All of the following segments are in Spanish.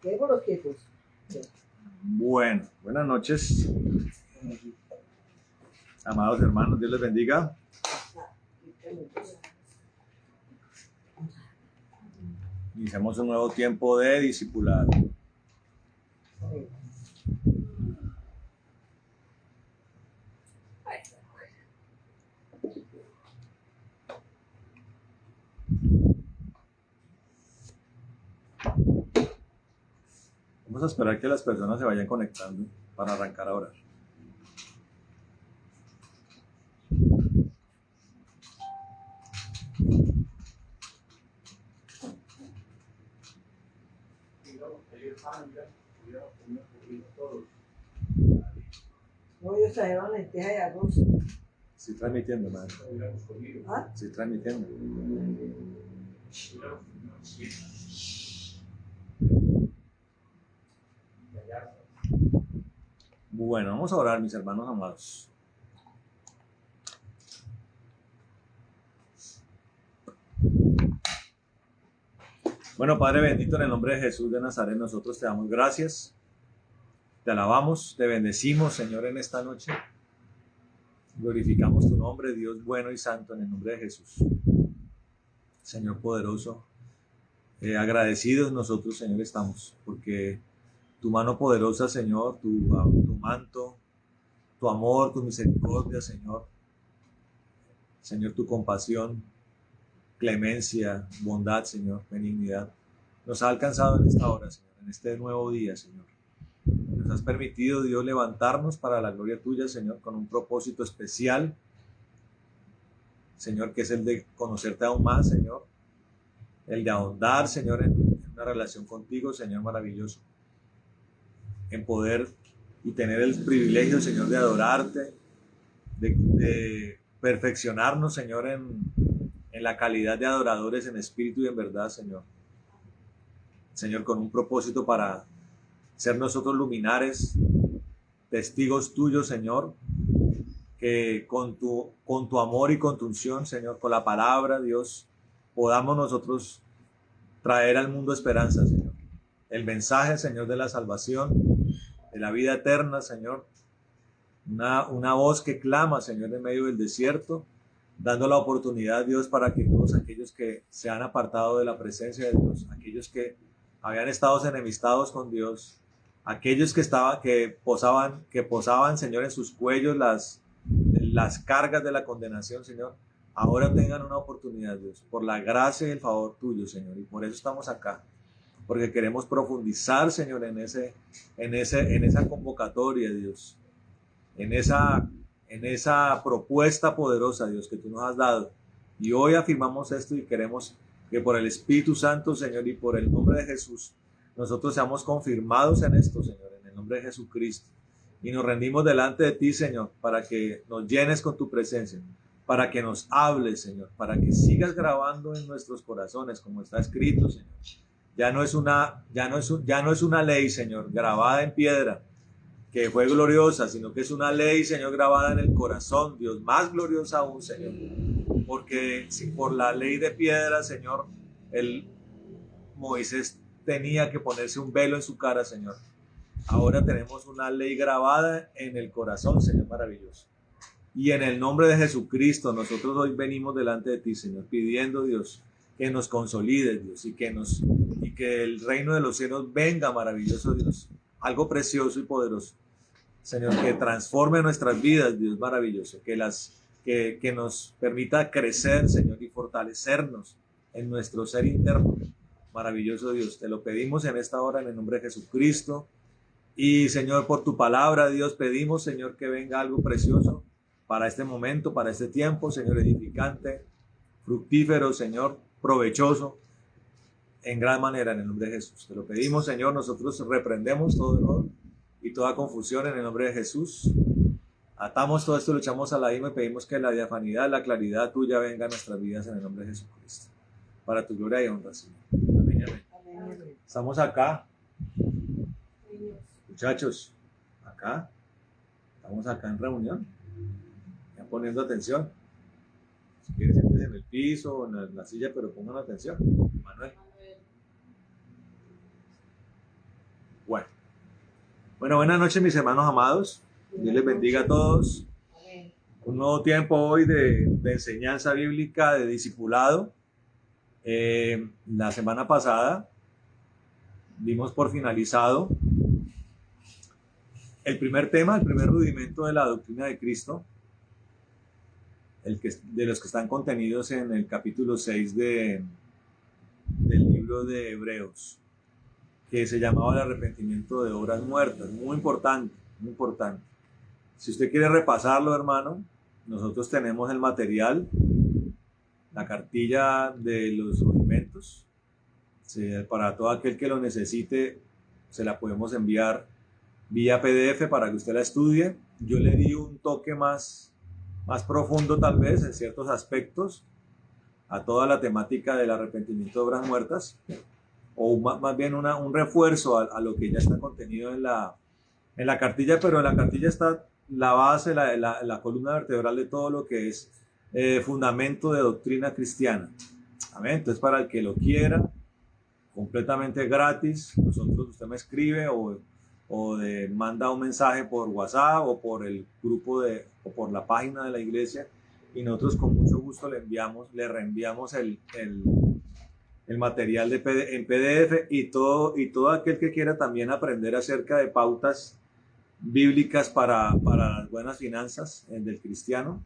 Quedémonos quietos. Bueno, buenas noches, amados hermanos, Dios les bendiga. Iniciamos un nuevo tiempo de discipulado. Vamos a esperar que las personas se vayan conectando para arrancar a orar. No, ellos trajeron lentejas y arroz. Estoy transmitiendo, madre. ¿Ah? Estoy transmitiendo. Bueno, vamos a orar, mis hermanos amados. Bueno, Padre bendito, en el nombre de Jesús de Nazaret, nosotros te damos gracias, te alabamos, te bendecimos, Señor, en esta noche. Glorificamos tu nombre, Dios bueno y santo, en el nombre de Jesús. Señor poderoso, agradecidos nosotros, Señor, estamos, porque tu mano poderosa, Señor, tu manto, tu amor, tu misericordia, Señor, tu compasión, clemencia, bondad, Señor, benignidad, nos ha alcanzado en esta hora, Señor, en este nuevo día, Señor. Nos has permitido, Dios, levantarnos para la gloria tuya, Señor, con un propósito especial, Señor, que es el de conocerte aún más, Señor, el de ahondar, Señor, en una relación contigo, Señor, maravilloso, en poder y tener el privilegio, Señor, de adorarte, de perfeccionarnos, Señor, en la calidad de adoradores en espíritu y en verdad, Señor. Señor, con un propósito para ser nosotros luminares, testigos tuyos, Señor, que con tu amor y con tu unción, Señor, con la palabra, Dios, podamos nosotros traer al mundo esperanza, Señor. El mensaje, Señor, de la salvación, de la vida eterna, Señor. Una voz que clama, Señor, en medio del desierto, dando la oportunidad, Dios, para que todos aquellos que se han apartado de la presencia de Dios, aquellos que habían estado enemistados con Dios, aquellos que posaban, Señor, en sus cuellos las cargas de la condenación, Señor, ahora tengan una oportunidad, Dios, por la gracia y el favor tuyo, Señor, y por eso estamos acá, porque queremos profundizar, Señor, en esa convocatoria, Dios, en esa propuesta poderosa, Dios, que tú nos has dado. Y hoy afirmamos esto y queremos que por el Espíritu Santo, Señor, y por el nombre de Jesús, nosotros seamos confirmados en esto, Señor, en el nombre de Jesucristo. Y nos rendimos delante de ti, Señor, para que nos llenes con tu presencia, para que nos hables, Señor, para que sigas grabando en nuestros corazones, como está escrito, Señor. Ya no es una ley, Señor, grabada en piedra, que fue gloriosa, sino que es una ley, Señor, grabada en el corazón, Dios, más gloriosa aún, Señor. Porque si por la ley de piedra, Señor, Moisés tenía que ponerse un velo en su cara, Señor. Ahora tenemos una ley grabada en el corazón, Señor, maravilloso. Y en el nombre de Jesucristo, nosotros hoy venimos delante de ti, Señor, pidiendo, Dios, que nos consolides, Dios, y que el reino de los cielos venga, maravilloso Dios, algo precioso y poderoso, Señor, que transforme nuestras vidas, Dios maravilloso, que nos permita crecer, Señor, y fortalecernos en nuestro ser interno, maravilloso Dios. Te lo pedimos en esta hora en el nombre de Jesucristo. Y Señor, por tu palabra, Dios, pedimos, Señor, que venga algo precioso para este momento, para este tiempo, Señor, edificante, fructífero, Señor, provechoso, en gran manera, en el nombre de Jesús. Te lo pedimos, Señor, nosotros reprendemos todo error y toda confusión en el nombre de Jesús. Atamos todo esto, lo echamos a la y pedimos que la diafanidad, la claridad tuya venga a nuestras vidas en el nombre de Jesucristo. Para tu gloria y honra, Señor. Amén, amén. Amén. Estamos acá. Muchachos, estamos acá en reunión, ya poniendo atención. Si quieren, siéntense en el piso o en la silla, pero pongan atención. Manuel. Bueno, buenas noches mis hermanos amados. Dios les bendiga a todos. Amén. Un nuevo tiempo hoy de enseñanza bíblica, de discipulado. La semana pasada dimos por finalizado el primer tema, el primer rudimento de la doctrina de Cristo, de los que están contenidos en el capítulo 6 del libro de Hebreos, que se llamaba el arrepentimiento de obras muertas. Muy importante, muy importante. Si usted quiere repasarlo, hermano, nosotros tenemos el material, la cartilla de los rudimentos. Para todo aquel que lo necesite, se la podemos enviar vía PDF para que usted la estudie. Yo le di un toque más profundo, tal vez, en ciertos aspectos, a toda la temática del arrepentimiento de obras muertas, o más bien un refuerzo a lo que ya está contenido en la cartilla, pero en la cartilla está la base, la columna vertebral de todo lo que es fundamento de doctrina cristiana. Amén. Entonces, para el que lo quiera, completamente gratis, usted me escribe o manda un mensaje por WhatsApp o por el grupo o por la página de la iglesia, y nosotros con mucho gusto le reenviamos el material en PDF, y todo aquel que quiera también aprender acerca de pautas bíblicas para las buenas finanzas del cristiano.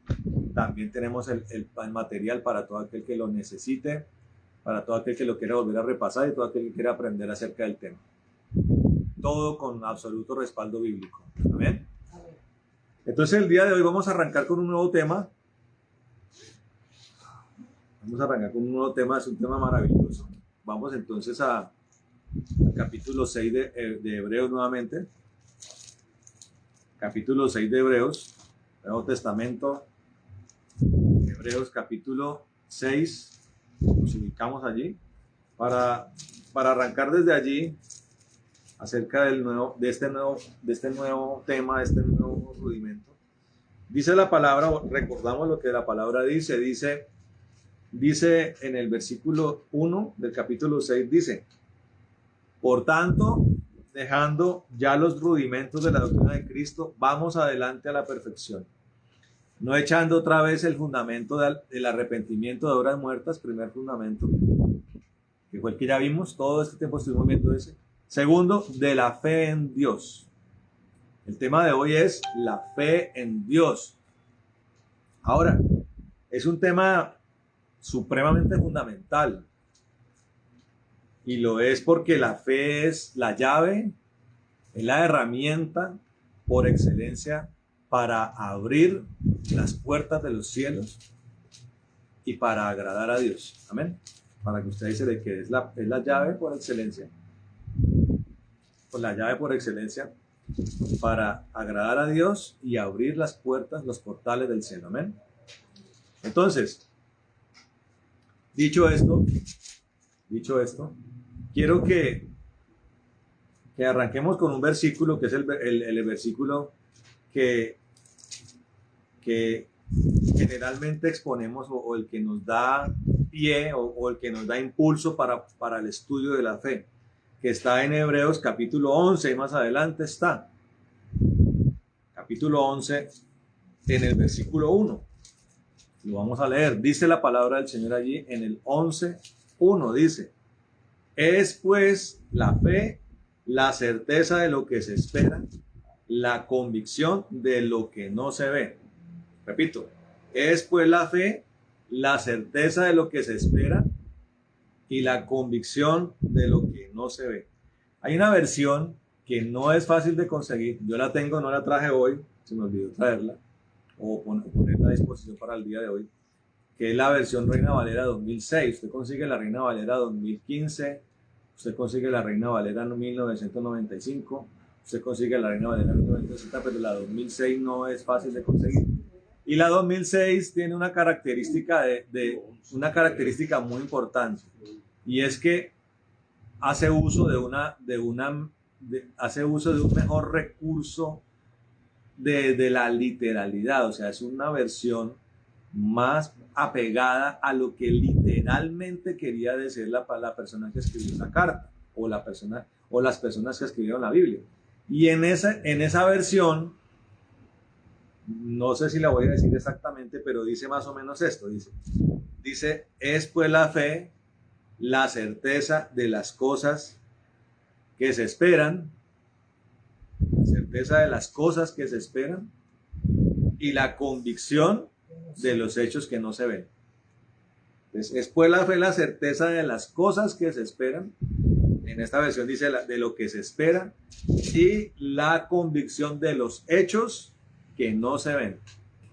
También tenemos el material para todo aquel que lo necesite, para todo aquel que lo quiera volver a repasar y todo aquel que quiera aprender acerca del tema. Todo con absoluto respaldo bíblico. Amén. Amén. Entonces el día de hoy vamos a arrancar con un nuevo tema. Es un tema maravilloso. Vamos entonces al capítulo 6 de Hebreos nuevamente. Capítulo 6 de Hebreos, Nuevo Testamento. Hebreos capítulo 6. Nos ubicamos allí para arrancar desde allí acerca de este nuevo tema, de este nuevo rudimento. Dice la palabra, recordamos lo que la palabra dice en el versículo 1 del capítulo 6, dice: por tanto, dejando ya los rudimentos de la doctrina de Cristo, vamos adelante a la perfección, no echando otra vez el fundamento del arrepentimiento de obras muertas, primer fundamento, que fue el que ya vimos, todo este tiempo estuvimos viendo ese. Segundo, de la fe en Dios. El tema de hoy es la fe en Dios. Ahora, es un tema supremamente fundamental, y lo es porque la fe es la llave, es la herramienta por excelencia para abrir las puertas de los cielos y para agradar a Dios. Amén. Para que usted dice de que es la llave por excelencia. Pues la llave por excelencia para agradar a Dios y abrir las puertas, los portales del cielo. Amén. Entonces, dicho esto, quiero que arranquemos con un versículo que es el versículo que generalmente exponemos, o el que nos da pie o el que nos da impulso para el estudio de la fe, que está en Hebreos capítulo 11, y más adelante está capítulo 11 en el versículo 1. Lo vamos a leer. Dice la palabra del Señor allí en el 11:1, dice: es pues la fe la certeza de lo que se espera, la convicción de lo que no se ve. Repito, es pues la fe la certeza de lo que se espera y la convicción de lo que no se ve. Hay una versión que no es fácil de conseguir. Yo la tengo, no la traje hoy, se me olvidó traerla o ponerla a disposición para el día de hoy, que es la versión Reina Valera 2006. Usted consigue la Reina Valera 2015, usted consigue la Reina Valera 1995, usted consigue la Reina Valera 1960, pero la 2006 no es fácil de conseguir. Y la 2006 tiene una característica una característica muy importante, y es que hace uso de un mejor recurso de la literalidad. O sea, es una versión más apegada a lo que literalmente quería decir la persona que escribió la carta, o las personas que escribieron la Biblia. Y en esa versión, no sé si la voy a decir exactamente, pero dice más o menos esto, dice, es pues la fe, la certeza de las cosas que se esperan, la certeza de las cosas que se esperan y la convicción de los hechos que no se ven. Entonces, es pues la fe, la certeza de las cosas que se esperan. En esta versión dice de lo que se espera y la convicción de los hechos que no se ven.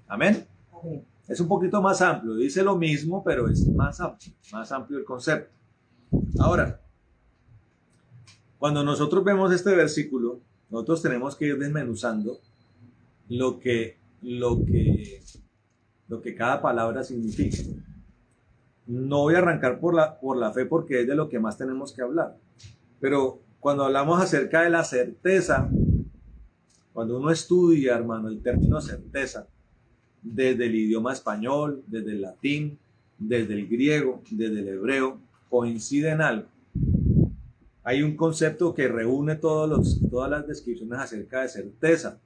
Amén. Amén. Es un poquito más amplio, dice lo mismo, pero es más amplio el concepto. Ahora, cuando nosotros vemos este versículo, nosotros tenemos que ir desmenuzando lo que cada palabra significa. No voy a arrancar por la fe porque es de lo que más tenemos que hablar. Pero cuando hablamos acerca de la certeza, cuando uno estudia, hermano, el término certeza, desde el idioma español, desde el latín, desde el griego, desde el hebreo, coincide en algo. Hay un concepto que reúne todas las descripciones acerca de certeza.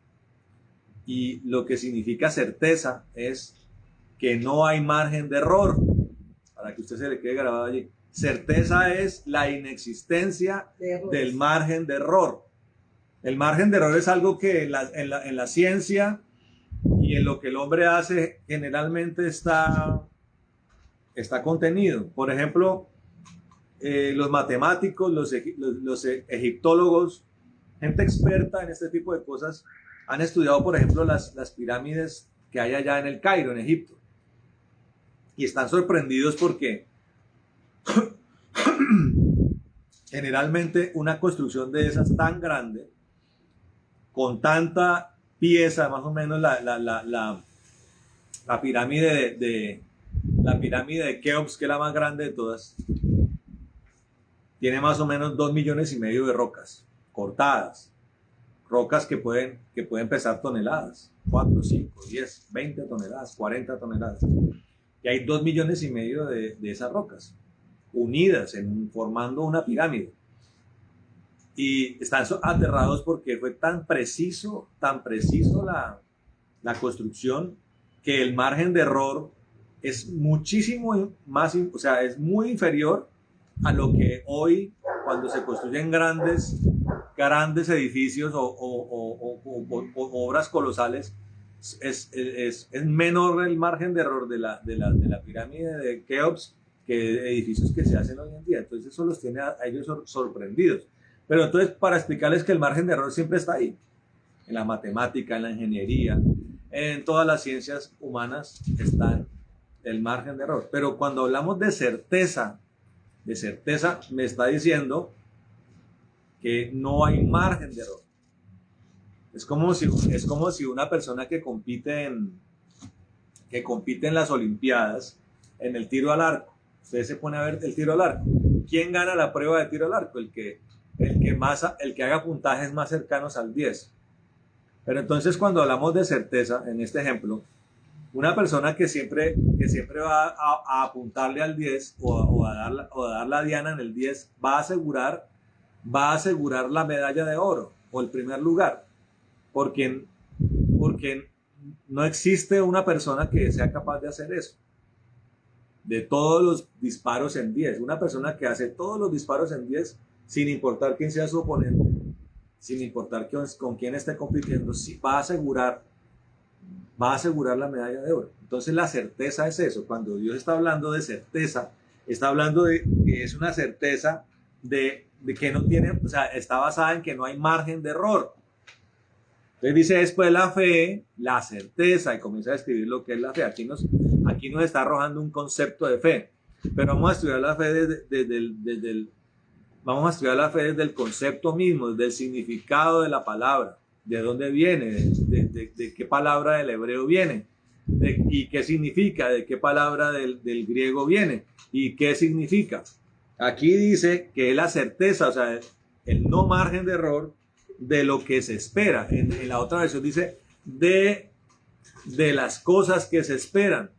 Y lo que significa certeza es que no hay margen de error. Para que usted se le quede grabado allí. Certeza es la inexistencia del margen de error. El margen de error es algo que en la ciencia y en lo que el hombre hace generalmente está contenido. Por ejemplo, los matemáticos, los egiptólogos, gente experta en este tipo de cosas, han estudiado, por ejemplo, las pirámides que hay allá en el Cairo, en Egipto. Y están sorprendidos porque generalmente una construcción de esas tan grande, con tanta pieza, más o menos la pirámide de Keops, que es la más grande de todas, tiene más o menos 2,5 millones de rocas cortadas, rocas que pueden pesar toneladas, 4, 5, 10, 20 toneladas, 40 toneladas. Y hay 2,5 millones de esas rocas unidas formando una pirámide. Y están aterrados porque fue tan preciso la construcción, que el margen de error es muchísimo más, o sea, es muy inferior a lo que hoy, cuando se construyen grandes edificios o obras colosales, es menor el margen de error de la pirámide de Keops que edificios que se hacen hoy en día. Entonces eso los tiene a ellos sorprendidos. Pero entonces, para explicarles que el margen de error siempre está ahí, en la matemática, en la ingeniería, en todas las ciencias humanas está el margen de error. Pero cuando hablamos de certeza me está diciendo que no hay margen de error. Es como si una persona que compite en las Olimpiadas en el tiro al arco. Usted se pone a ver el tiro al arco. ¿Quién gana la prueba de tiro al arco? El que haga puntajes más cercanos al 10. Pero entonces, cuando hablamos de certeza, en este ejemplo, una persona que siempre va a apuntarle al 10 o a dar la diana en el 10 va a asegurar la medalla de oro o el primer lugar, porque no existe una persona que sea capaz de hacer eso, de todos los disparos en 10. Una persona que hace todos los disparos en 10, sin importar quién sea su oponente, sin importar con quién esté compitiendo, sí, va a asegurar la medalla de oro. Entonces la certeza es eso. Cuando Dios está hablando de certeza, está hablando de que es una certeza de que no tiene, o sea, está basada en que no hay margen de error. Entonces dice después la fe, la certeza, y comienza a describir lo que es la fe. Aquí nos está arrojando un concepto de fe, pero vamos a estudiar la fe desde el concepto mismo, desde el significado de la palabra, de dónde viene, de qué palabra del hebreo viene, y qué significa, de qué palabra del griego viene, y qué significa. Aquí dice que es la certeza, o sea, el no margen de error de lo que se espera. En la otra versión dice de las cosas que se esperan.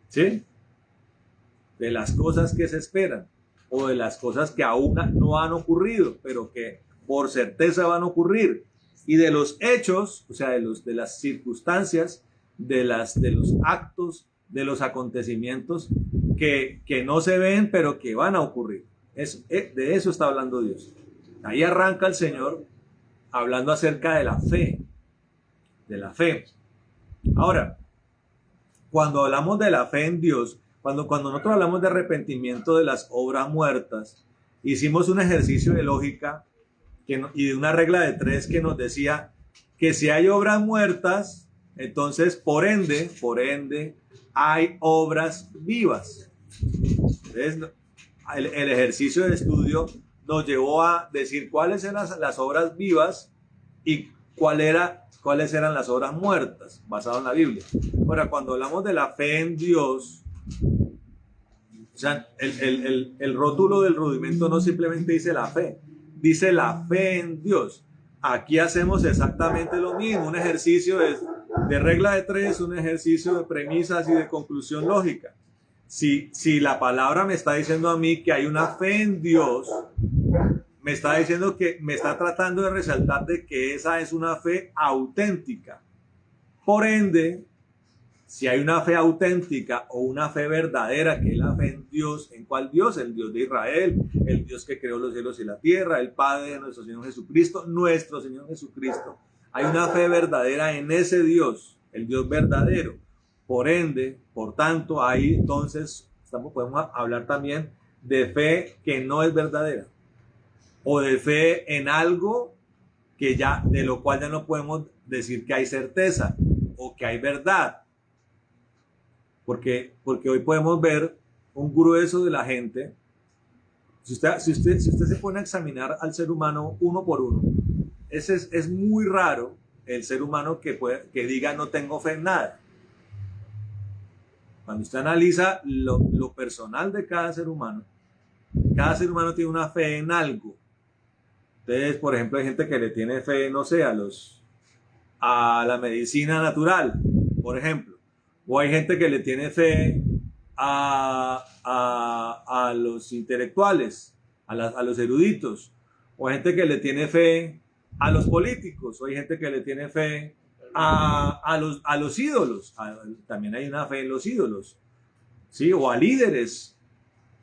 ¿Sí? de las cosas que se esperan o de las cosas que aún no han ocurrido, pero que por certeza van a ocurrir. Y de los hechos, o sea, de las circunstancias, de los actos, de los acontecimientos que no se ven, pero que van a ocurrir. De eso está hablando Dios. Ahí arranca el Señor hablando acerca de la fe. De la fe. Ahora, cuando hablamos de la fe en Dios, cuando nosotros hablamos de arrepentimiento de las obras muertas, hicimos un ejercicio de lógica y de una regla de 3 que nos decía que si hay obras muertas, entonces por ende, hay obras vivas. Entonces, el ejercicio de estudio nos llevó a decir cuáles eran las obras vivas y cuáles eran las obras muertas, basado en la Biblia. Ahora, cuando hablamos de la fe en Dios, o sea, el rótulo del rudimento no simplemente dice la fe, dice la fe en Dios. Aquí hacemos exactamente lo mismo, un ejercicio de regla de 3, un ejercicio de premisas y de conclusión lógica. Si la palabra me está diciendo a mí que hay una fe en Dios, me está diciendo que me está tratando de resaltar de que esa es una fe auténtica. Por ende, si hay una fe auténtica o una fe verdadera, que es la fe en Dios, ¿en cuál Dios? El Dios de Israel, el Dios que creó los cielos y la tierra, el Padre de nuestro Señor Jesucristo, nuestro Señor Jesucristo. Hay una fe verdadera en ese Dios, el Dios verdadero. Por ende, por tanto, ahí entonces podemos hablar también de fe que no es verdadera, o de fe en algo que de lo cual ya no podemos decir que hay certeza o que hay verdad. Porque hoy podemos ver un grueso de la gente. Si usted se pone a examinar al ser humano uno por uno, es muy raro el ser humano que diga no tengo fe en nada. Cuando usted analiza lo personal de cada ser humano tiene una fe en algo. Entonces, por ejemplo, hay gente que le tiene fe, no sé, a la medicina natural, por ejemplo. O hay gente que le tiene fe a los intelectuales, a los eruditos. O hay gente que le tiene fe a los políticos. O hay gente que le tiene fe a los ídolos. También hay una fe en los ídolos, ¿sí? O a líderes.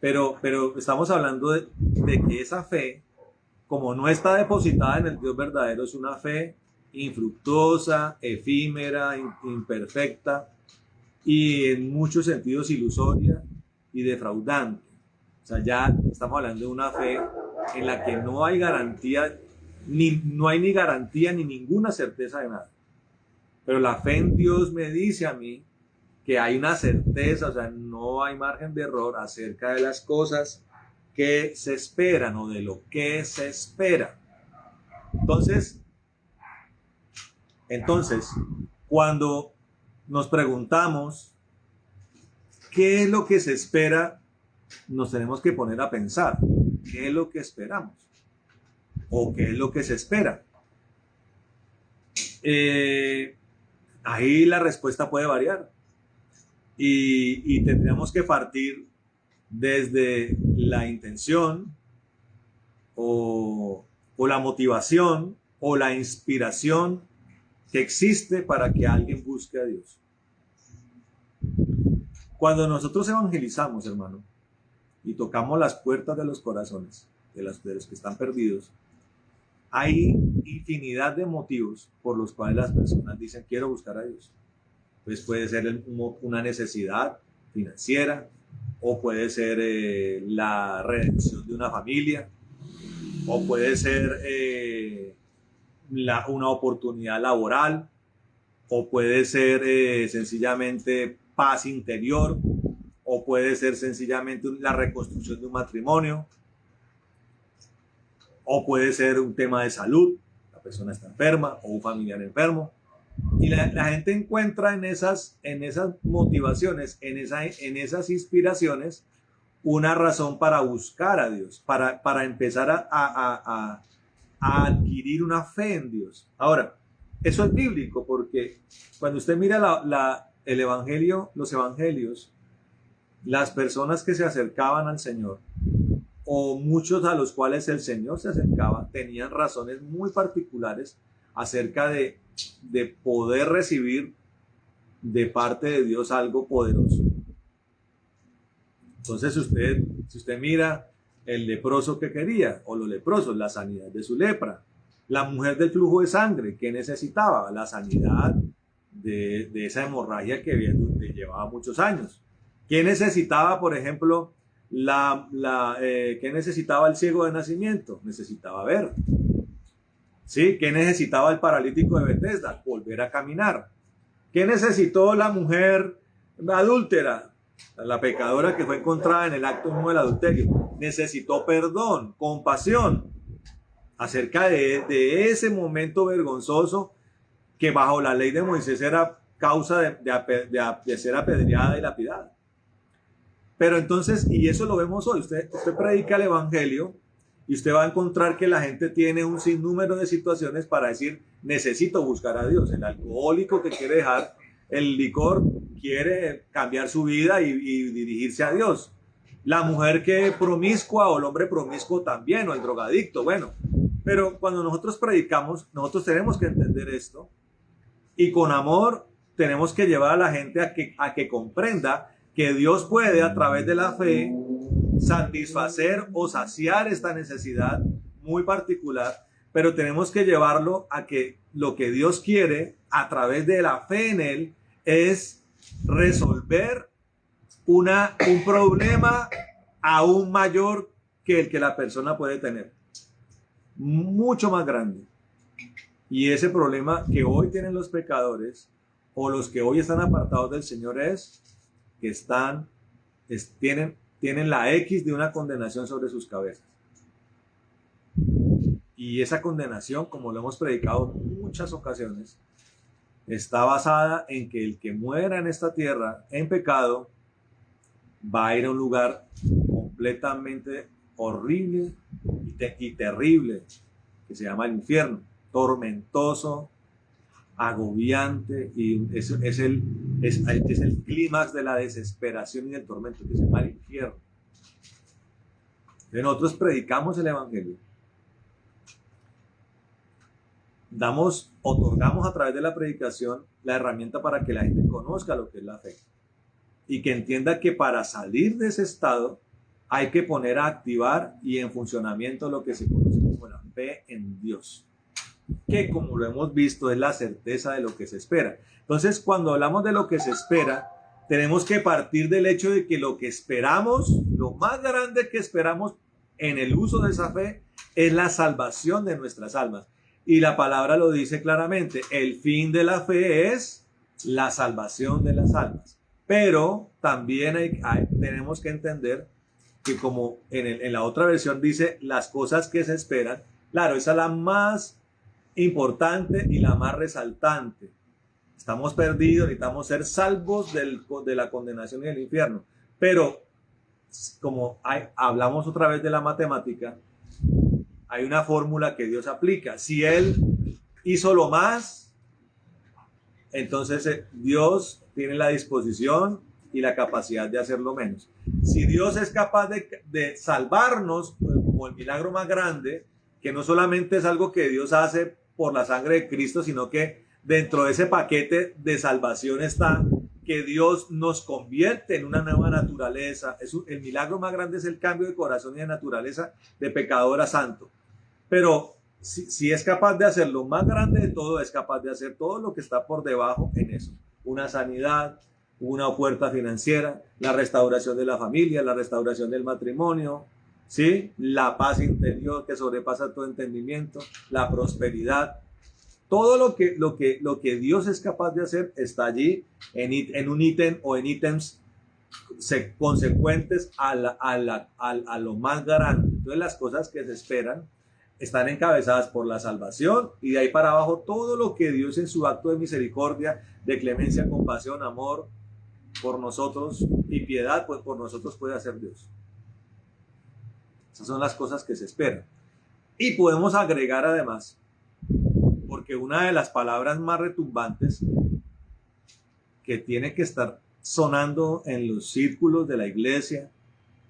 Pero estamos hablando de que esa fe, como no está depositada en el Dios verdadero, es una fe infructuosa, efímera, imperfecta y en muchos sentidos ilusoria y defraudante. O sea, ya estamos hablando de una fe en la que no hay garantía, no hay ni garantía ni ninguna certeza de nada. Pero la fe en Dios me dice a mí que hay una certeza, o sea, no hay margen de error acerca de las cosas que se esperan o de lo que se espera. Entonces, cuando nos preguntamos qué es lo que se espera, nos tenemos que poner a pensar qué es lo que esperamos o qué es lo que se espera. Ahí la respuesta puede variar y tendríamos que partir desde la intención o la motivación o la inspiración que existe para que alguien busque a Dios. Cuando nosotros evangelizamos, hermano, y tocamos las puertas de los corazones de los que están perdidos, hay infinidad de motivos por los cuales las personas dicen quiero buscar a Dios. Pues puede ser una necesidad financiera, o puede ser la redención de una familia, o puede ser una oportunidad laboral, o puede ser sencillamente paz interior, o puede ser sencillamente la reconstrucción de un matrimonio, o puede ser un tema de salud, la persona está enferma o un familiar enfermo. Y la gente encuentra en esas motivaciones, en esas inspiraciones, una razón para buscar a Dios, para empezar a adquirir una fe en Dios. Ahora, eso es bíblico porque cuando usted mira el evangelio, los evangelios, las personas que se acercaban al Señor o muchos a los cuales el Señor se acercaba tenían razones muy particulares acerca de poder recibir de parte de Dios algo poderoso. Entonces si usted mira el leproso que quería, o los leprosos, la sanidad de su lepra. La mujer del flujo de sangre, ¿qué necesitaba? La sanidad de esa hemorragia que llevaba muchos años. ¿Qué necesitaba, por ejemplo, qué necesitaba el ciego de nacimiento? Necesitaba ver. ¿Sí? ¿Qué necesitaba el paralítico de Betesda? Volver a caminar. ¿Qué necesitó la mujer adúltera? La pecadora que fue encontrada en el acto mismo del adulterio. Necesitó perdón, compasión acerca de ese momento vergonzoso que bajo la ley de Moisés era causa de ser apedreada y lapidada. Pero entonces, y eso lo vemos hoy, usted predica el evangelio y usted va a encontrar que la gente tiene un sinnúmero de situaciones para decir, necesito buscar a Dios. El alcohólico que quiere dejar el licor quiere cambiar su vida y dirigirse a Dios. La mujer que es promiscua, o el hombre promiscuo también, o el drogadicto, bueno. Pero cuando nosotros predicamos, nosotros tenemos que entender esto y con amor tenemos que llevar a la gente a que comprenda que Dios puede, a través de la fe, satisfacer o saciar esta necesidad muy particular, pero tenemos que llevarlo a que lo que Dios quiere a través de la fe en Él es resolver un problema aún mayor que el que la persona puede tener, mucho más grande. Y ese problema que hoy tienen los pecadores o los que hoy están apartados del Señor es que tienen la X de una condenación sobre sus cabezas. Y esa condenación, como lo hemos predicado en muchas ocasiones, está basada en que el que muera en esta tierra en pecado va a ir a un lugar completamente horrible y terrible, que se llama el infierno, tormentoso, agobiante, y es el clímax de la desesperación y del tormento, que se llama el infierno. Nosotros predicamos el evangelio, otorgamos a través de la predicación la herramienta para que la gente conozca lo que es la fe y que entienda que para salir de ese estado hay que poner a activar y en funcionamiento lo que se conoce como la fe en Dios, que como lo hemos visto es la certeza de lo que se espera. Entonces, cuando hablamos de lo que se espera, tenemos que partir del hecho de que lo que esperamos, lo más grande que esperamos en el uso de esa fe, es la salvación de nuestras almas. Y la palabra lo dice claramente, el fin de la fe es la salvación de las almas. Pero también tenemos que entender que como en la otra versión dice las cosas que se esperan, claro, esa es la más importante y la más resaltante. Estamos perdidos, necesitamos ser salvos de la condenación y del infierno. Pero como hablamos otra vez de la matemática, hay una fórmula que Dios aplica. Si Él hizo lo más, entonces Dios tiene la disposición y la capacidad de hacerlo menos. Si Dios es capaz de salvarnos, como el milagro más grande, que no solamente es algo que Dios hace por la sangre de Cristo, sino que dentro de ese paquete de salvación está que Dios nos convierte en una nueva naturaleza. El milagro más grande es el cambio de corazón y de naturaleza de pecador a santo. Pero si es capaz de hacer lo más grande de todo, es capaz de hacer todo lo que está por debajo en eso. Una sanidad, una puerta financiera, la restauración de la familia, la restauración del matrimonio, ¿sí? La paz interior que sobrepasa todo entendimiento, la prosperidad. Todo lo que Dios es capaz de hacer está allí en un ítem o en ítems consecuentes a lo más grande. Entonces las cosas que se esperan están encabezadas por la salvación y de ahí para abajo todo lo que Dios en su acto de misericordia, de clemencia, compasión, amor por nosotros y piedad, pues por nosotros puede hacer Dios. Esas son las cosas que se esperan. Y podemos agregar además, porque una de las palabras más retumbantes que tiene que estar sonando en los círculos de la iglesia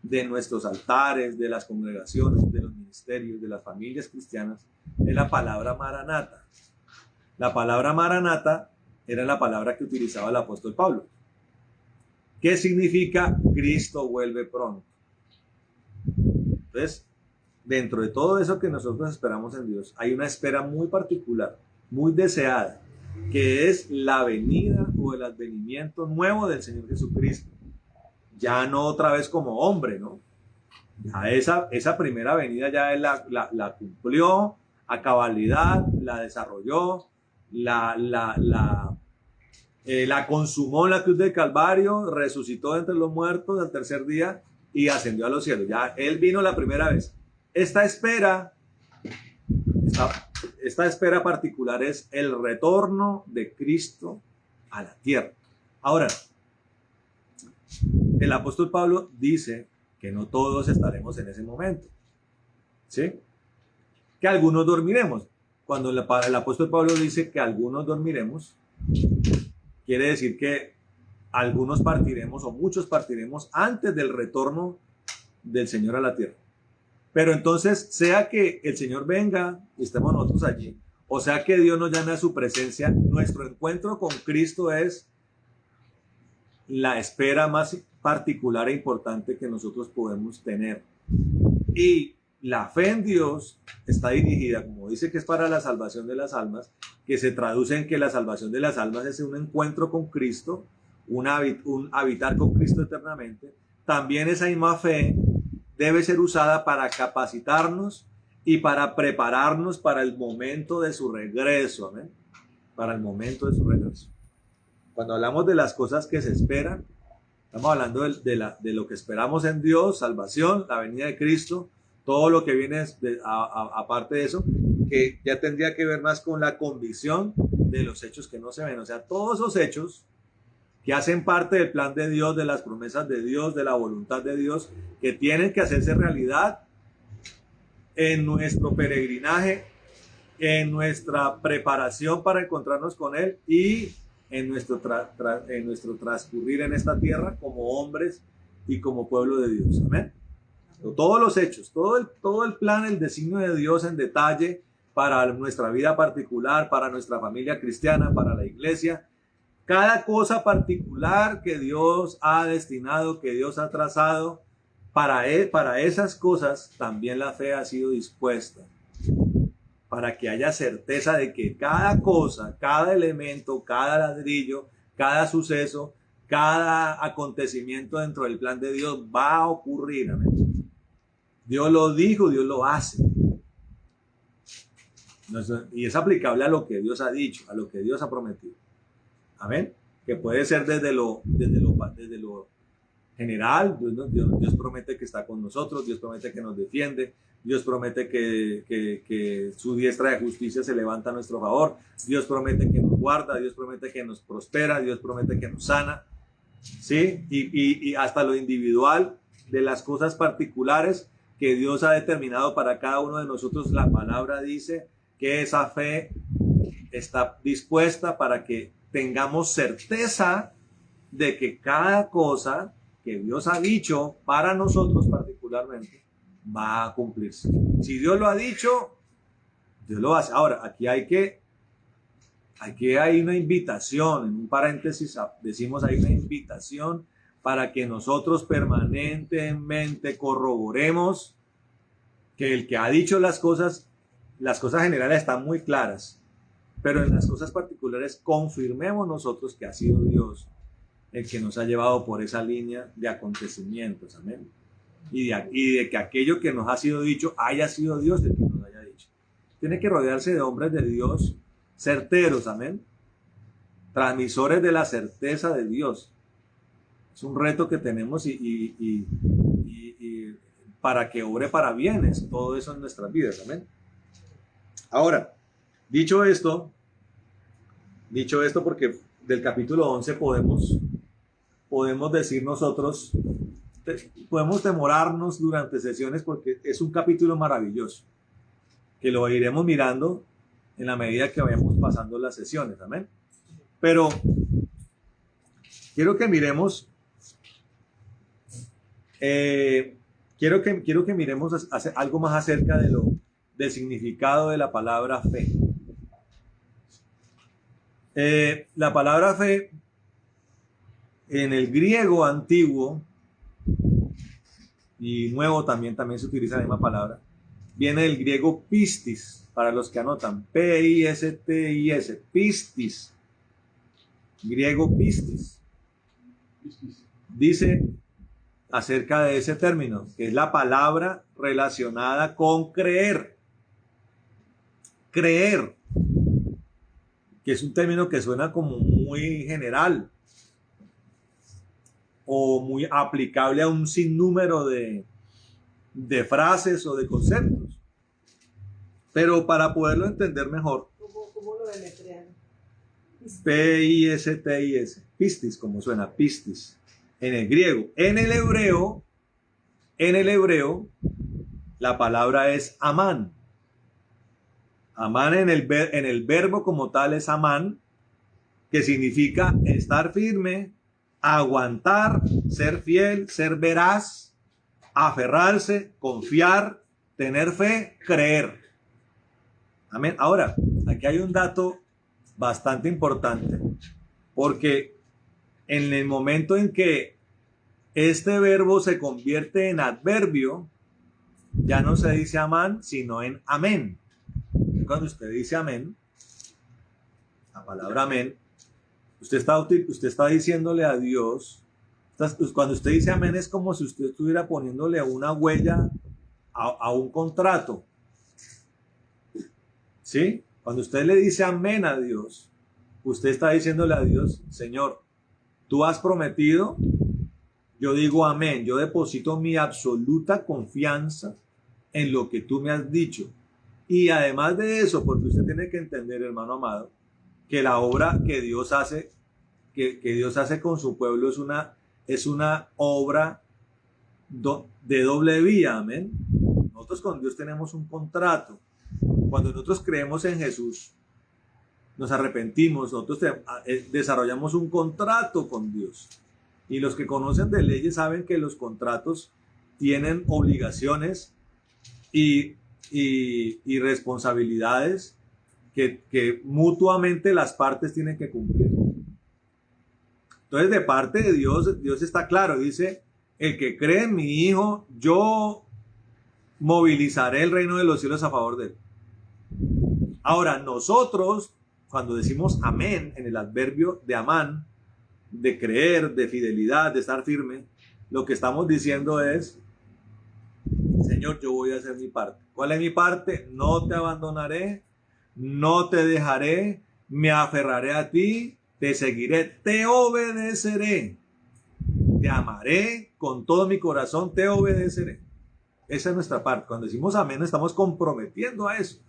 de nuestros altares, de las congregaciones, de los ministerios, de las familias cristianas, es la palabra Maranata. La palabra Maranata era la palabra que utilizaba el apóstol Pablo. ¿Qué significa Cristo vuelve pronto? Entonces, dentro de todo eso que nosotros esperamos en Dios, hay una espera muy particular, muy deseada, que es la venida o el advenimiento nuevo del Señor Jesucristo. Ya no otra vez como hombre, ¿no? Ya esa primera venida ya Él la cumplió a cabalidad, la desarrolló, la consumó en la cruz del Calvario, resucitó entre los muertos al tercer día y ascendió a los cielos. Ya Él vino la primera vez. Esta espera particular es el retorno de Cristo a la tierra. Ahora, el apóstol Pablo dice que no todos estaremos en ese momento, ¿sí? Que algunos dormiremos. Cuando el apóstol Pablo dice que algunos dormiremos, quiere decir que algunos partiremos o muchos partiremos antes del retorno del Señor a la tierra. Pero entonces, sea que el Señor venga y estemos nosotros allí, o sea que Dios nos llame a su presencia, nuestro encuentro con Cristo es la espera más particular e importante que nosotros podemos tener. Y la fe en Dios está dirigida, como dice que es para la salvación de las almas, que se traduce en que la salvación de las almas es un encuentro con Cristo, un habitar con Cristo eternamente. También esa misma fe debe ser usada para capacitarnos y para prepararnos para el momento de su regreso. Amén. Para el momento de su regreso. Cuando hablamos de las cosas que se esperan, estamos hablando de lo que esperamos en Dios, salvación, la venida de Cristo, todo lo que viene aparte de eso, que ya tendría que ver más con la convicción de los hechos que no se ven. O sea, todos esos hechos que hacen parte del plan de Dios, de las promesas de Dios, de la voluntad de Dios, que tienen que hacerse realidad en nuestro peregrinaje, en nuestra preparación para encontrarnos con Él y en nuestro transcurrir en esta tierra como hombres y como pueblo de Dios. Amén. Todos los hechos, todo el plan, el designio de Dios en detalle para nuestra vida particular, para nuestra familia cristiana, para la iglesia. Cada cosa particular que Dios ha destinado, que Dios ha trazado, para esas cosas también la fe ha sido dispuesta. Para que haya certeza de que cada cosa, cada elemento, cada ladrillo, cada suceso, cada acontecimiento dentro del plan de Dios va a ocurrir. Amén. Dios lo dijo, Dios lo hace. Y es aplicable a lo que Dios ha dicho, a lo que Dios ha prometido. Amén. Que puede ser desde lo general. Dios promete que está con nosotros, Dios promete que nos defiende, Dios promete que su diestra de justicia se levanta a nuestro favor, Dios promete que nos guarda, Dios promete que nos prospera, Dios promete que nos sana, ¿sí? Y hasta lo individual de las cosas particulares que Dios ha determinado para cada uno de nosotros. La palabra dice que esa fe está dispuesta para que tengamos certeza de que cada cosa que Dios ha dicho para nosotros particularmente va a cumplirse. Si Dios lo ha dicho, Dios lo hace. Ahora, aquí hay una invitación, en un paréntesis decimos hay una invitación para que nosotros permanentemente corroboremos que el que ha dicho las cosas generales están muy claras, pero en las cosas particulares confirmemos nosotros que ha sido Dios el que nos ha llevado por esa línea de acontecimientos, amén. Y de que aquello que nos ha sido dicho haya sido Dios el que nos haya dicho. Tiene que rodearse de hombres de Dios certeros, amén. Transmisores de la certeza de Dios. Es un reto que tenemos y para que obre para bienes todo eso en nuestras vidas, amén. Ahora, dicho esto porque del capítulo 11 podemos decir nosotros, podemos demorarnos durante sesiones porque es un capítulo maravilloso, que lo iremos mirando en la medida que vayamos pasando las sesiones, amén. Pero quiero que miremos quiero que miremos algo más acerca del significado de la palabra fe. La palabra fe en el griego antiguo y nuevo también se utiliza la misma palabra. Viene del griego pistis, para los que anotan, P-I-S-T-I-S, pistis, griego pistis. Dice acerca de ese término, que es la palabra relacionada con creer. Creer, que es un término que suena como muy general o muy aplicable a un sinnúmero de frases o de conceptos. Pero para poderlo entender mejor, ¿Cómo lo deletrean? P-I-S-T-I-S, pistis, como suena, pistis, en el griego. En el hebreo, la palabra es amán. Amán en el verbo como tal es amán, que significa estar firme, aguantar, ser fiel, ser veraz, aferrarse, confiar, tener fe, creer. Amén. Ahora, aquí hay un dato bastante importante, porque en el momento en que este verbo se convierte en adverbio, ya no se dice amán, sino en amén. Cuando usted dice amén, la palabra amén, usted está diciéndole a Dios, cuando usted dice amén es como si usted estuviera poniéndole una huella a un contrato. ¿Sí? Cuando usted le dice amén a Dios, usted está diciéndole a Dios, Señor, tú has prometido, yo digo amén, yo deposito mi absoluta confianza en lo que tú me has dicho. Y además de eso, porque usted tiene que entender, hermano amado, que la obra que Dios hace, que Dios hace con su pueblo es una obra de doble vía, amén. Nosotros con Dios tenemos un contrato. Cuando nosotros creemos en Jesús, nos arrepentimos, nosotros desarrollamos un contrato con Dios. Y los que conocen de leyes saben que los contratos tienen obligaciones y responsabilidades que mutuamente las partes tienen que cumplir. Entonces, de parte de Dios, Dios está claro, dice, el que cree en mi Hijo, yo movilizaré el reino de los cielos a favor de él. Ahora, nosotros, cuando decimos amén en el adverbio de amán, de creer, de fidelidad, de estar firme, lo que estamos diciendo es, Señor, yo voy a hacer mi parte. ¿Cuál es mi parte? No te abandonaré, no te dejaré, me aferraré a ti, te seguiré, te obedeceré, te amaré con todo mi corazón, te obedeceré. Esa es nuestra parte. Cuando decimos amén, estamos comprometiendo a eso.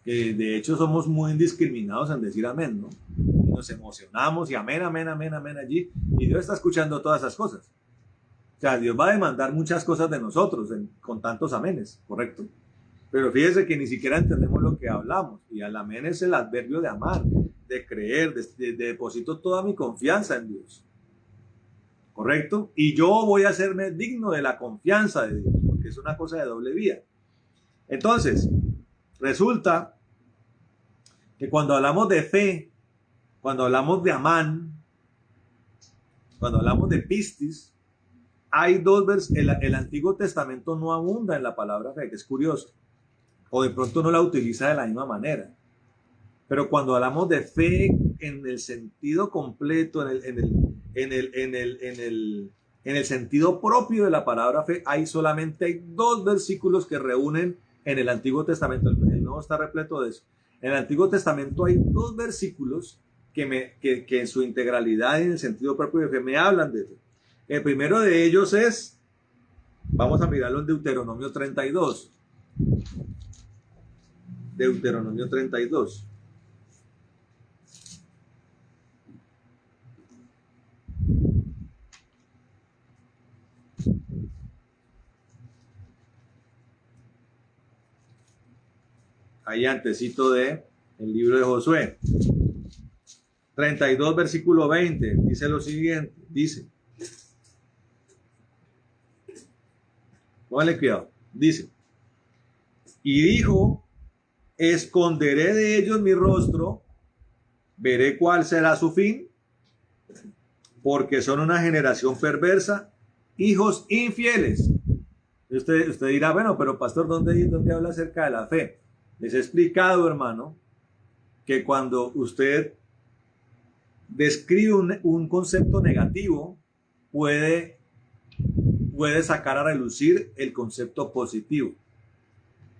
De hecho, somos muy indiscriminados en decir amén, ¿no? Y nos emocionamos y amén, amén, amén, amén allí. Y Dios está escuchando todas esas cosas. O sea, Dios va a demandar muchas cosas de nosotros con tantos amenes, ¿correcto? Pero fíjese que ni siquiera entendemos lo que hablamos. Y el amén es el adverbio de amar, de creer, de deposito toda mi confianza en Dios. ¿Correcto? Y yo voy a hacerme digno de la confianza de Dios, porque es una cosa de doble vía. Entonces, resulta que cuando hablamos de fe, cuando hablamos de amán, cuando hablamos de pistis, hay dos versos. El Antiguo Testamento no abunda en la palabra fe, que es curioso, o de pronto no la utiliza de la misma manera. Pero cuando hablamos de fe en el sentido completo, en el sentido propio de la palabra fe, hay dos versículos que reúnen en el Antiguo Testamento. El Nuevo está repleto de eso. En el Antiguo Testamento hay dos versículos que en su integralidad y en el sentido propio de fe me hablan de fe. El primero de ellos es, vamos a mirarlo en Deuteronomio 32. Deuteronomio 32. Ahí antecito de el libro de Josué. 32, versículo 20. Dice lo siguiente. Dice: Póngale cuidado. Dice, y dijo, esconderé de ellos mi rostro, veré cuál será su fin, porque son una generación perversa, hijos infieles. Usted dirá, bueno, pero pastor, ¿dónde habla acerca de la fe? Les he explicado, hermano, que cuando usted describe un concepto negativo, puede sacar a relucir el concepto positivo.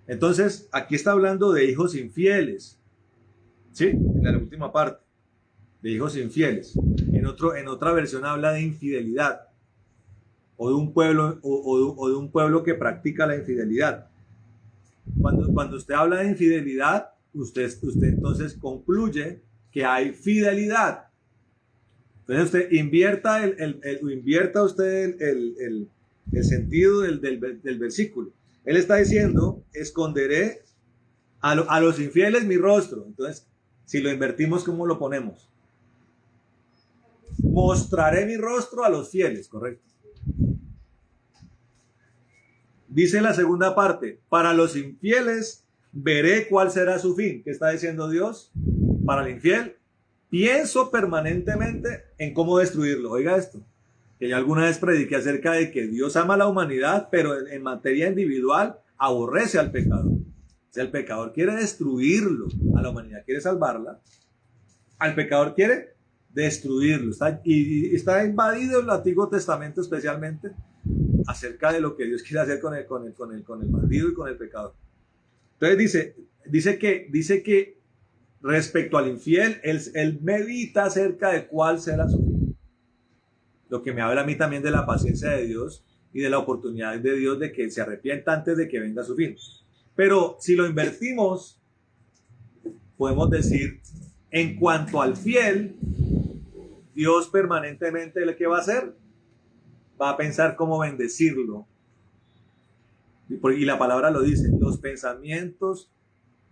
Entonces, aquí está hablando de hijos infieles, ¿sí? En la última parte, de hijos infieles. En otra versión habla de infidelidad, o de un pueblo, o de un pueblo que practica la infidelidad. Cuando usted habla de infidelidad, usted entonces concluye que hay fidelidad. Entonces usted invierta usted el sentido del versículo. Él está diciendo, esconderé a los infieles mi rostro. Entonces, si lo invertimos, ¿cómo lo ponemos? Mostraré mi rostro a los fieles, correcto. Dice la segunda parte, para los infieles veré cuál será su fin. ¿Qué está diciendo Dios? Para el infiel, pienso permanentemente en cómo destruirlo. Oiga esto, que ya alguna vez prediqué acerca de que Dios ama a la humanidad, pero en materia individual aborrece al pecador. Si el pecador quiere destruirlo, a la humanidad quiere salvarla, al pecador quiere destruirlo. Está invadido el Antiguo Testamento especialmente acerca de lo que Dios quiere hacer con el bandido y con el pecador. Entonces dice que respecto al infiel, él medita acerca de cuál será su fin. Lo que me habla a mí también de la paciencia de Dios y de la oportunidad de Dios de que se arrepienta antes de que venga su fin. Pero si lo invertimos, podemos decir, en cuanto al fiel, Dios permanentemente, ¿qué va a hacer? Va a pensar cómo bendecirlo. Y la palabra lo dice, los pensamientos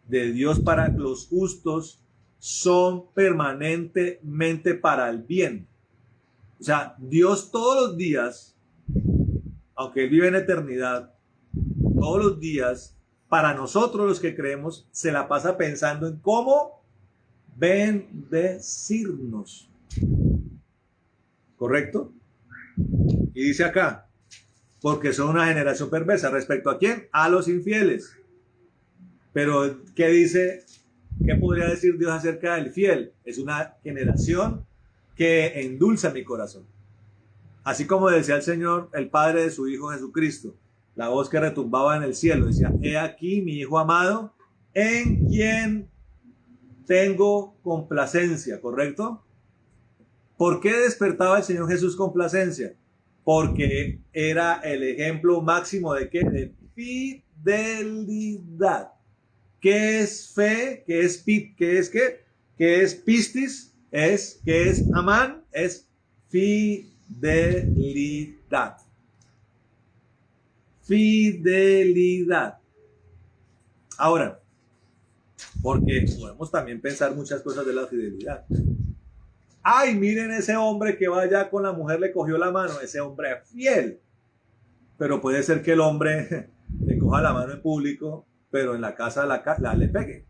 de Dios para los justos son permanentemente para el bien. O sea, Dios todos los días, aunque Él vive en eternidad, todos los días, para nosotros los que creemos, se la pasa pensando en cómo bendecirnos. ¿Correcto? Y dice acá, porque son una generación perversa. ¿Respecto a quién? A los infieles. Pero, ¿qué dice? ¿Qué podría decir Dios acerca del fiel? Es una generación que endulza mi corazón. Así como decía el Señor, el Padre de su Hijo Jesucristo, la voz que retumbaba en el cielo, decía, he aquí mi Hijo amado, en quien tengo complacencia, ¿correcto? ¿Por qué despertaba el Señor Jesús complacencia? Porque era el ejemplo máximo de ¿qué? De fidelidad. ¿Qué es fe? ¿Qué es qué? ¿Qué es pistis? ¿Qué es amán? Es fidelidad. Fidelidad. Ahora, porque podemos también pensar muchas cosas de la fidelidad. Ay, miren ese hombre que vaya con la mujer, le cogió la mano, ese hombre es fiel. Pero puede ser que el hombre le coja la mano en público, pero en la casa le pegue.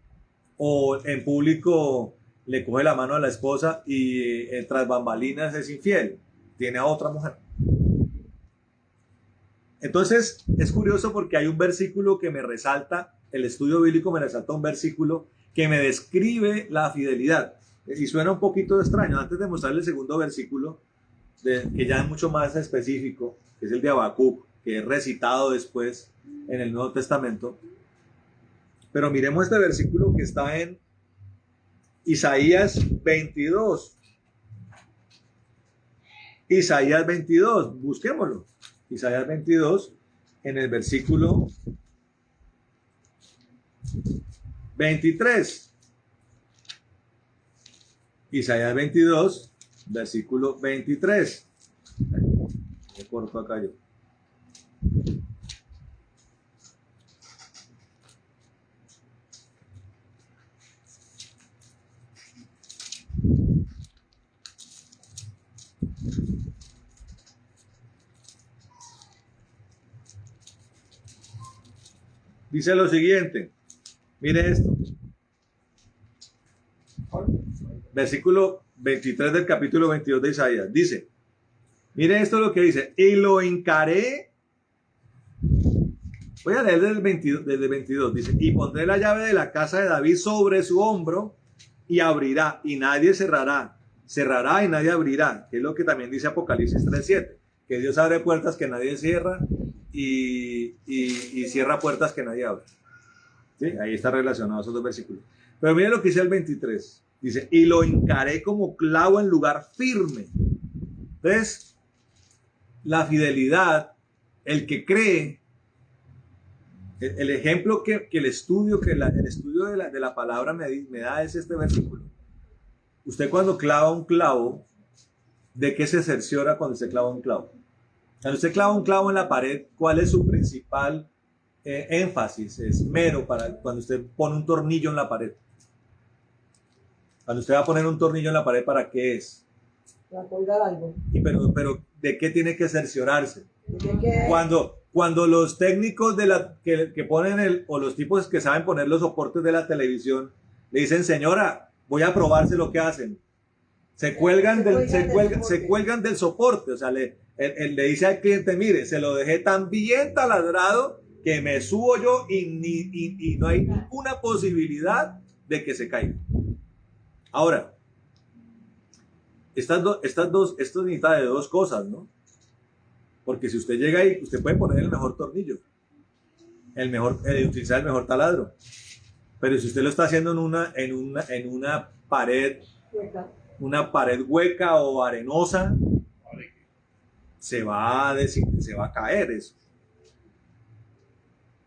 O en público le coge la mano a la esposa y tras bambalinas es infiel, tiene a otra mujer. Entonces es curioso porque hay un versículo que me resalta, el estudio bíblico me resalta un versículo que me describe la fidelidad. Y suena un poquito extraño. Antes de mostrarle el segundo versículo, que ya es mucho más específico, que es el de Habacuc, que es recitado después en el Nuevo Testamento. Pero miremos este versículo que está en Isaías 22. Isaías 22, busquémoslo. Isaías 22, en el versículo 23. Isaías 22, versículo 23. Me corto acá yo. Dice lo siguiente. Mire esto. Versículo 23 del capítulo 22 de Isaías. Dice, mire esto lo que dice. Y lo hincaré. Voy a leer desde el 22. Dice, y pondré la llave de la casa de David sobre su hombro y abrirá y nadie cerrará. Cerrará y nadie abrirá. Que es lo que también dice Apocalipsis 3:7. Que Dios abre puertas que nadie cierra y cierra puertas que nadie abre. ¿Sí? Ahí está relacionado esos dos versículos. Pero mire lo que dice el 23. Dice, y lo hincaré como clavo en lugar firme. Entonces, la fidelidad, el que cree, el ejemplo que el estudio de la palabra me da es este versículo. Usted cuando clava un clavo, ¿de qué se cerciora cuando usted clava un clavo? Cuando usted clava un clavo en la pared, ¿cuál es su principal énfasis? Esmero para cuando usted pone un tornillo en la pared. Cuando usted va a poner un tornillo en la pared, ¿para qué es? Para colgar algo. Pero ¿de qué tiene que cerciorarse? ¿De qué? Cuando los técnicos que ponen o los tipos que saben poner los soportes de la televisión le dicen, señora, voy a probarse lo que hacen. Se cuelgan del soporte. O sea, le dice al cliente, mire, se lo dejé tan bien taladrado que me subo yo y no hay ninguna posibilidad de que se caiga. Ahora, esto necesita de dos cosas, ¿no? Porque si usted llega ahí, usted puede poner el mejor tornillo, utilizar el mejor taladro. Pero si usted lo está haciendo en una pared, una pared hueca o arenosa, se va a caer eso.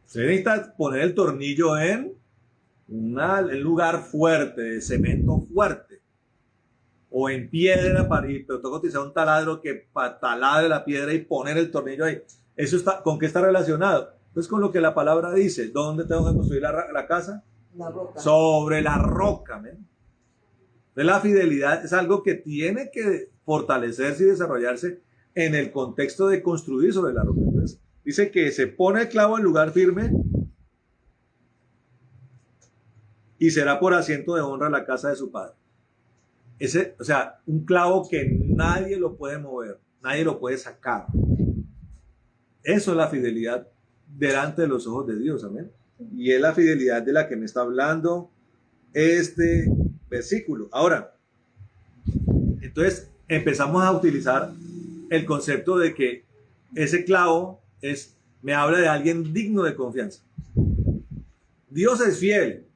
Usted necesita poner el tornillo en un lugar fuerte, de cemento fuerte, o en piedra, pero tengo que utilizar un taladro que taladre la piedra y poner el tornillo ahí. ¿Con qué está relacionado? Pues con lo que la palabra dice. ¿Dónde tengo que construir la casa? La roca. Sobre la roca. Entonces la fidelidad es algo que tiene que fortalecerse y desarrollarse en el contexto de construir sobre la roca. Entonces dice que se pone el clavo en lugar firme y será por asiento de honra en la casa de su padre. O sea, un clavo que nadie lo puede mover, nadie lo puede sacar. Eso es la fidelidad delante de los ojos de Dios, amén. Y es la fidelidad de la que me está hablando este versículo. Ahora, entonces empezamos a utilizar el concepto de que ese clavo me habla de alguien digno de confianza. Dios es fiel,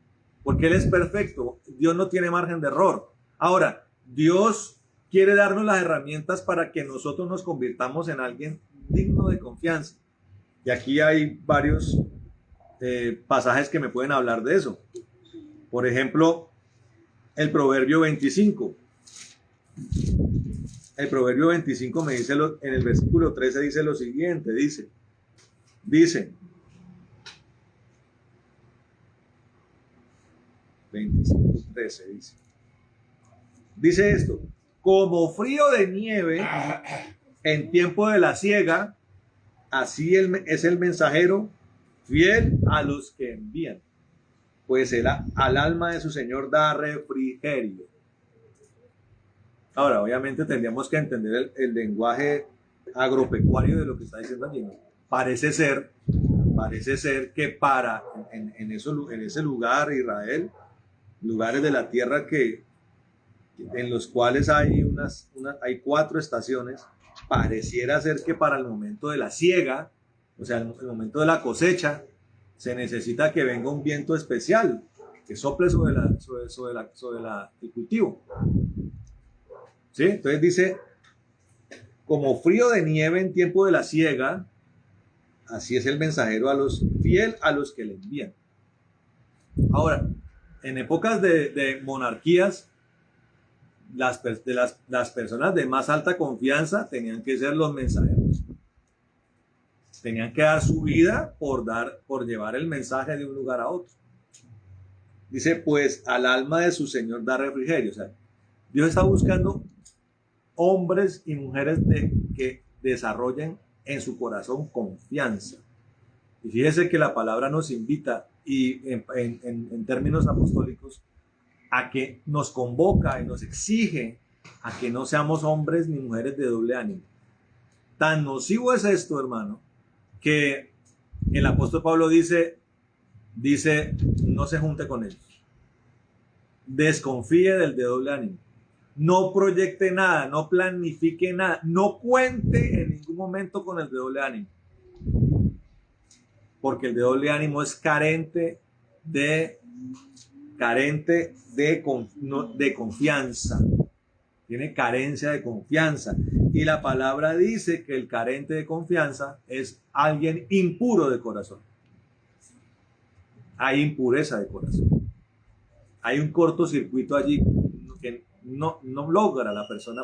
porque Él es perfecto. Dios no tiene margen de error. Ahora, Dios quiere darnos las herramientas para que nosotros nos convirtamos en alguien digno de confianza. Y aquí hay varios pasajes que me pueden hablar de eso. Por ejemplo, el Proverbio 25. El Proverbio 25 me dice, en el versículo 13 dice lo siguiente, dice, 25:13 dice esto, como frío de nieve en tiempo de la siega, así es el mensajero fiel a los que envían, pues al alma de su Señor da refrigerio. Ahora, obviamente tendríamos que entender el lenguaje agropecuario de lo que está diciendo allí, ¿no? Parece ser que en ese lugar, Israel, lugares de la tierra en los cuales hay 4 estaciones, pareciera ser que para el momento de la siega, o sea, el momento de la cosecha, se necesita que venga un viento especial que sople sobre el cultivo. ¿Sí? Entonces dice, como frío de nieve en tiempo de la siega, así es el mensajero fiel a los que le envían. Ahora, en épocas de monarquías, las personas de más alta confianza tenían que ser los mensajeros. Tenían que dar su vida por llevar el mensaje de un lugar a otro. Dice, pues al alma de su Señor da refrigerio. O sea, Dios está buscando hombres y mujeres que desarrollen en su corazón confianza. Y fíjese que la palabra nos invita, y en términos apostólicos, a que nos convoca y nos exige a que no seamos hombres ni mujeres de doble ánimo. Tan nocivo es esto, hermano, que el apóstol Pablo dice, no se junte con ellos. Desconfíe del de doble ánimo. No proyecte nada, no planifique nada, no cuente en ningún momento con el de doble ánimo. Porque el de doble ánimo es carente de confianza. Tiene carencia de confianza. Y la palabra dice que el carente de confianza es alguien impuro de corazón. Hay impureza de corazón. Hay un cortocircuito allí que no logra la persona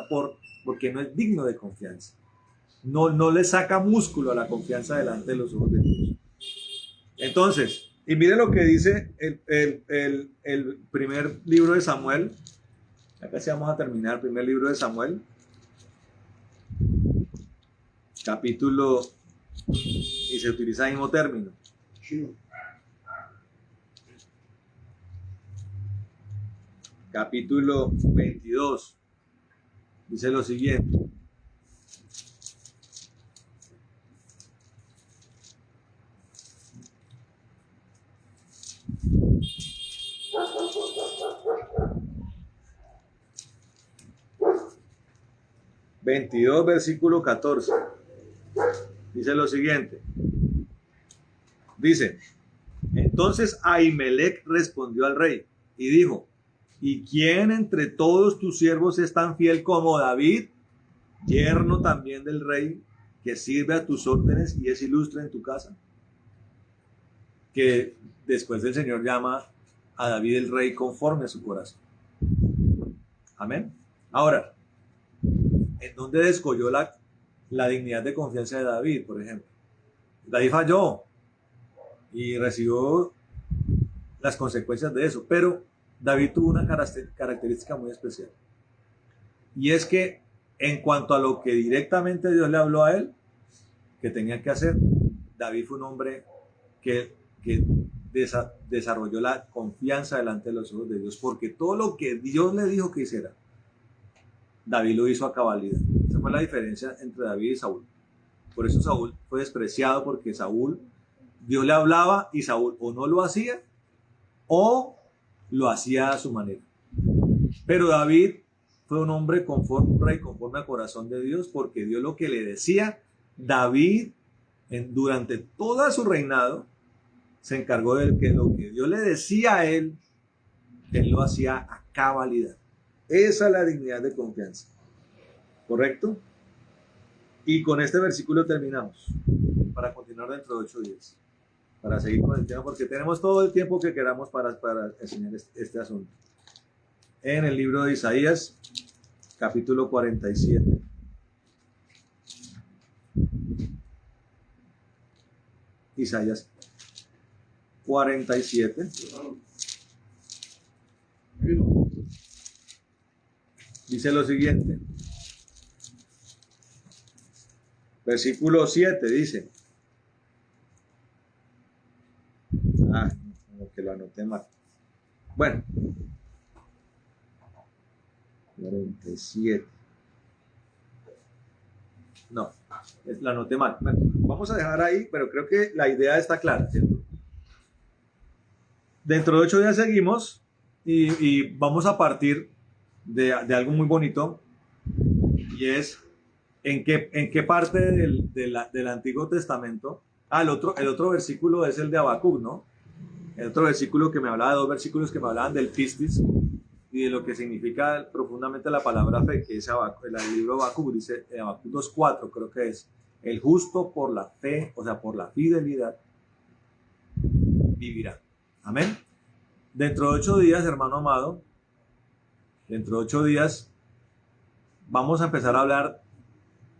porque no es digno de confianza. No le saca músculo a la confianza delante de los ojos de Dios. Entonces, y mire lo que dice el primer libro de Samuel. Acá sí vamos a terminar el primer libro de Samuel. Capítulo, y se utiliza el mismo término. Capítulo 22. Dice lo siguiente. Versículo 14. Dice lo siguiente. Dice, entonces Ahimelech respondió al rey y dijo, ¿y quién entre todos tus siervos es tan fiel como David, yerno también del rey, que sirve a tus órdenes y es ilustre en tu casa? Que después el Señor llama a David el rey conforme a su corazón. Amén. Ahora, ¿en dónde descolló la dignidad de confianza de David, por ejemplo? David falló y recibió las consecuencias de eso, pero David tuvo una característica muy especial. Y es que en cuanto a lo que directamente Dios le habló a él, que tenía que hacer, David fue un hombre que desarrolló la confianza delante de los ojos de Dios, porque todo lo que Dios le dijo que hiciera, David lo hizo a cabalidad. Esa fue la diferencia entre David y Saúl. Por eso Saúl fue despreciado, porque Dios le hablaba y Saúl o no lo hacía o lo hacía a su manera. Pero David fue un hombre un rey conforme al corazón de Dios, porque Dios lo que le decía, David durante todo su reinado se encargó de que lo que Dios le decía a él lo hacía a cabalidad. Esa es la dignidad de confianza. ¿Correcto? Y con este versículo terminamos, para continuar dentro de 8 días, para seguir con el tema, porque tenemos todo el tiempo que queramos para enseñar este asunto. En el libro de Isaías, capítulo 47. Isaías 47. Dice lo siguiente. Versículo 7 dice. Como que lo anoté mal. Bueno. 47. No, la anoté mal. Bueno, vamos a dejar ahí, pero creo que la idea está clara, ¿cierto? Dentro de 8 días seguimos y vamos a partir de algo muy bonito, y es en qué parte del Antiguo Testamento. El otro versículo es el de Habacuc, ¿no? El otro versículo que me hablaba, 2 versículos que me hablaban del pistis y de lo que significa profundamente la palabra fe, que es el libro de Habacuc. Dice Habacuc 2:4, creo que es: el justo por la fe, o sea, por la fidelidad, vivirá. Amén. Dentro de 8 días, hermano amado, dentro de 8 días vamos a empezar a hablar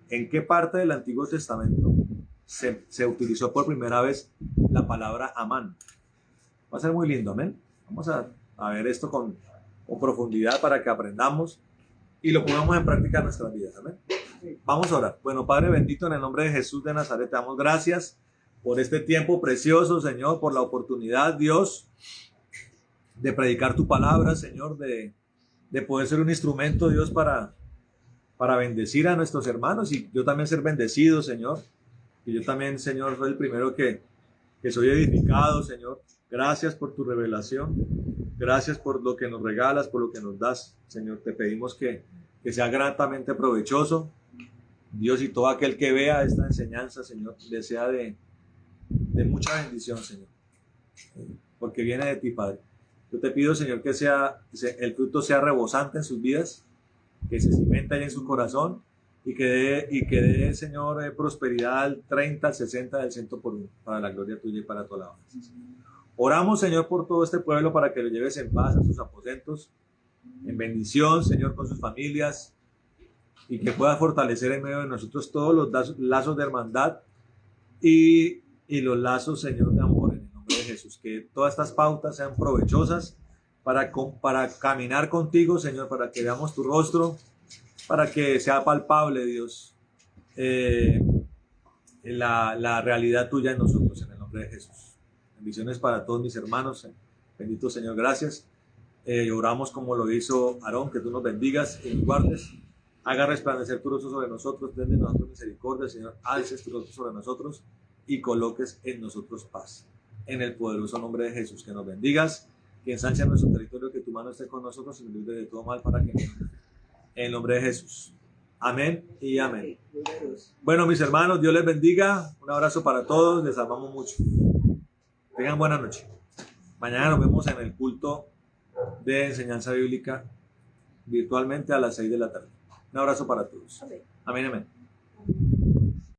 en qué parte del Antiguo Testamento se utilizó por primera vez la palabra amán. Va a ser muy lindo, amén. Vamos a ver esto con profundidad para que aprendamos y lo pongamos en práctica en nuestras vidas, amén. Vamos a orar. Bueno, Padre bendito, en el nombre de Jesús de Nazaret, te damos gracias por este tiempo precioso, Señor, por la oportunidad, Dios, de predicar tu palabra, Señor, de poder ser un instrumento, Dios, para bendecir a nuestros hermanos y yo también ser bendecido, Señor. Y yo también, Señor, soy el primero que soy edificado, Señor. Gracias por tu revelación. Gracias por lo que nos regalas, por lo que nos das, Señor. Te pedimos que sea gratamente provechoso. Dios, y todo aquel que vea esta enseñanza, Señor, le sea de mucha bendición, Señor. Porque viene de ti, Padre. Yo te pido, Señor, que el fruto sea rebosante en sus vidas, que se cimente ahí en su corazón y que dé, Señor, prosperidad al 30, al 60, al 100 por uno, para la gloria tuya y para tu alabanza. Oramos, Señor, por todo este pueblo para que lo lleves en paz a sus aposentos, en bendición, Señor, con sus familias y que pueda fortalecer en medio de nosotros todos los lazos de hermandad y los lazos, Señor, de amor en el nombre de Jesús. Que todas estas pautas sean provechosas para caminar contigo, Señor, para que veamos tu rostro, para que sea palpable, Dios, la realidad tuya en nosotros, en el nombre de Jesús. Bendiciones para todos mis hermanos. Bendito Señor, gracias. Oramos como lo hizo Aarón, que tú nos bendigas y nos guardes. Haga resplandecer tu rostro sobre nosotros, ten de nosotros misericordia, Señor. Alces tu rostro sobre nosotros y coloques en nosotros paz. En el poderoso nombre de Jesús, que nos bendigas, que ensanche nuestro territorio, que tu mano esté con nosotros y nos libre de todo mal para que en el nombre de Jesús. Amén y amén. Bueno, mis hermanos, Dios les bendiga. Un abrazo para todos, les amamos mucho. Tengan buena noche. Mañana nos vemos en el culto de enseñanza bíblica virtualmente a las 6 de la tarde. Un abrazo para todos. Amén, amén.